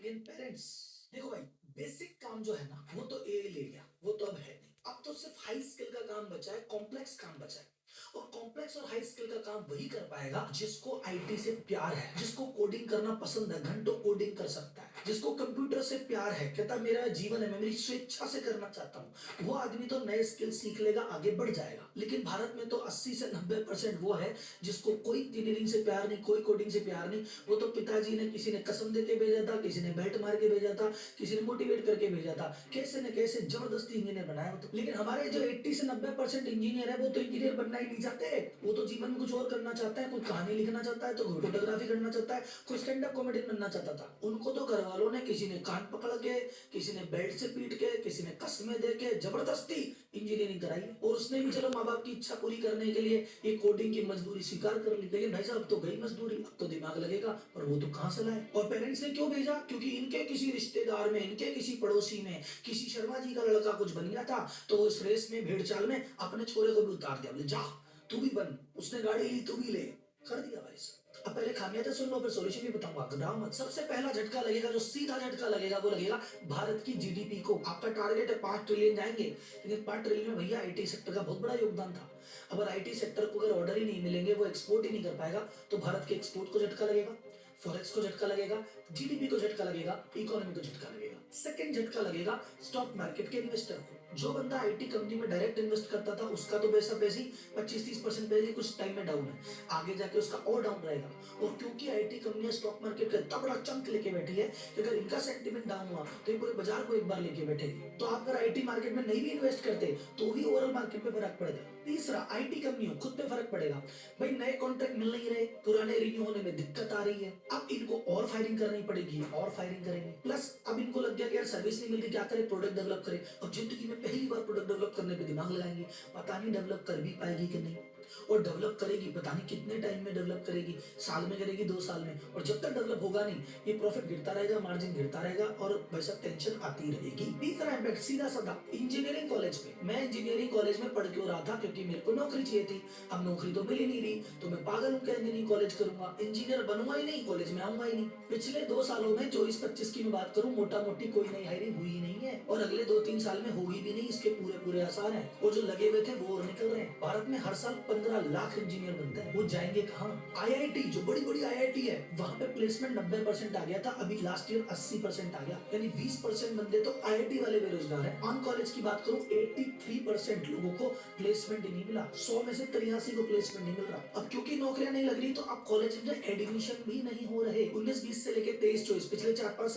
लेकिन पेरेंट्स देखो भाई, बेसिक काम जो है ना वो तो ए ले गया, वो तो अब है नहीं। अब तो सिर्फ हाई स्किल का काम बचा है, कॉम्प्लेक्स काम बचा है। और कॉम्प्लेक्स और हाई स्किल का काम वही कर पाएगा जिसको आईटी से प्यार है, जिसको कोडिंग करना पसंद है, घंटों कोडिंग कर सकता है, जिसको कंप्यूटर से प्यार है, कहता मेरा जीवन है, मैं मेरी स्वेच्छा से करना चाहता हूँ, वो आदमी तो नए स्किल सीख लेगा, आगे बढ़ जाएगा। लेकिन भारत में तो 80 से 90% वो है जिसको कोई इंजीनियरिंग से प्यार नहीं, कोई कोडिंग से प्यार नहीं। वो तो पिताजी ने किसी ने कसम देके भेजा था, किसी ने बेल्ट मार के भेजा था, किसी ने मोटिवेट करके भेजा था, कैसे न कैसे जबरदस्ती इंजीनियर बनाया वो तो। लेकिन हमारे जो 80 से 90% इंजीनियर है वो तो इंजीनियर बनना ही नहीं चाहते। वो तो जीवन में कुछ और करना चाहता है, कोई कहानी लिखना चाहता है, तो फोटोग्राफी करना चाहता है, कोई स्टैंड अप कॉमेडियन बनना चाहता था। उनको तो घर वालों ने किसी ने कान पकड़ के, किसी ने बेल्ट से पीट के, किसी ने कस्में दे के जबरदस्ती इंजीनियरिंग कराई। और उसने भी चलो माँ बाप की इच्छा पूरी करने के लिए ये कोडिंग की मजदूरी स्वीकार कर ली। लेकिन भाई साहब अब तो गई मजदूरी, अब तो दिमाग लगेगा, और वो तो कहां से लाए। और पेरेंट्स ने क्यों भेजा? क्योंकि इनके किसी रिश्तेदार में, इनके किसी पड़ोसी में, किसी शर्मा जी का लड़का कुछ बन गया था, तो उस रेस में, भेड़ चाल में अपने छोरे को भी उतार दिया, बोले जा तू भी बन, उसने गाड़ी ली तू भी ले, कर दिया भाई साहब। अब पहले खामियाजा सुन लो, फिर सॉल्यूशन भी बताऊंगा, घबराओ मत। सबसे पहला झटका लगेगा, जो सीधा झटका लगेगा, वो लगेगा भारत की जीडीपी को। आपका टारगेट है 5 ट्रिलियन जाएंगे, लेकिन 5 ट्रिलियन में भैया आईटी सेक्टर का बहुत बड़ा योगदान था। अगर आईटी सेक्टर को अगर ऑर्डर ही नहीं मिलेंगे, वो एक्सपोर्ट ही नहीं कर पाएगा, तो भारत के एक्सपोर्ट को झटका लगेगा, फॉरेक्स को झटका लगेगा, जीडीपी को झटका लगेगा, इकोनॉमी को झटका लगेगा। सेकंड झटका लगेगा स्टॉक मार्केट के इन्वेस्टर को। जो बंदा आईटी कंपनी में डायरेक्ट इन्वेस्ट करता था, उसका तो पैसा वैसे ही 25-30% पहले कुछ टाइम में डाउन है, आगे जाके उसका और डाउन रहेगा। और क्योंकि आईटी कंपनियां स्टॉक मार्केट का इतना बड़ा चंक लेके बैठी है कि अगर इनका सेंटिमेंट डाउन हुआ तो ये पूरे बाजार को एक बार लेके बैठेगी। तो आप अगर आईटी मार्केट में नहीं भी इन्वेस्ट करते तो भी ओवरऑल मार्केट पे फर्क पड़ेगा। तीसरा, आईटी कंपनियों खुद पे फर्क पड़ेगा। भाई नए कॉन्ट्रैक्ट मिल नहीं रहे, पुराने रिन्यू होने में दिक्कत आ रही है, अब इनको और फायरिंग करनी पड़ेगी, और फायरिंग करेंगे। प्लस अब इनको लग गया कि यार सर्विस नहीं मिल रही, क्या करे, प्रोडक्ट डेवलप करे। और जिंदगी में पहली बार प्रोडक्ट डेवलप करने पे दिमाग लगाएंगे, पता नहीं डेवलप कर भी पाएगी कि नहीं, और डेवलप करेगी पता नहीं कितने टाइम में डेवलप करेगी, साल में करेगी, 2 साल में, और जब तक डेवलप होगा नहीं, ये प्रॉफिट गिरता रहेगा, मार्जिन गिरता रहेगा, और वैसा टेंशन आती रहेगी। तीसरा इम्पैक्ट सीधा साधा इंजीनियरिंग कॉलेज पे। मैं इंजीनियरिंग कॉलेज में पढ़ क्यों रहा था? क्योंकि मेरे को नौकरी चाहिए थी। अब नौकरी तो मिल ही नहीं रही, तो मैं पागल हूँ क्या इंजीनियरिंग कॉलेज करूंगा, इंजीनियर बनूंगा ही नहीं, कॉलेज में आऊंगा ही नहीं। पिछले 2 सालों में 24-25 की मैं बात करूं, मोटा मोटी कोई नई हायरिंग हुई ही नहीं है, और अगले 2-3 साल में होगी भी नहीं, इसके पूरे पूरे आसार हैं। और जो लगे हुए थे वो और निकल रहे हैं। भारत में हर साल 15 लाख इंजीनियर बनते हैं, वो जाएंगे कहाँ? आईआईटी, जो बड़ी बड़ी आईआईटी है, वहां पे प्लेसमेंट 90% आ गया था, अभी लास्ट ईयर 80% आ गया, यानी 20% बंदे तो आईआईटी वाले बेरोजगार है। ऑन कॉलेज की बात करूं, 83% लोगों को प्लेसमेंट ही नहीं मिला, 100 में से 83 को प्लेसमेंट नहीं मिल रहा। अब क्योंकि नौकरियां नहीं लग रही, तो अब कॉलेज में एडमिशन भी नहीं हो रहे। 19-20 से लेकर 23-24 पिछले 4-5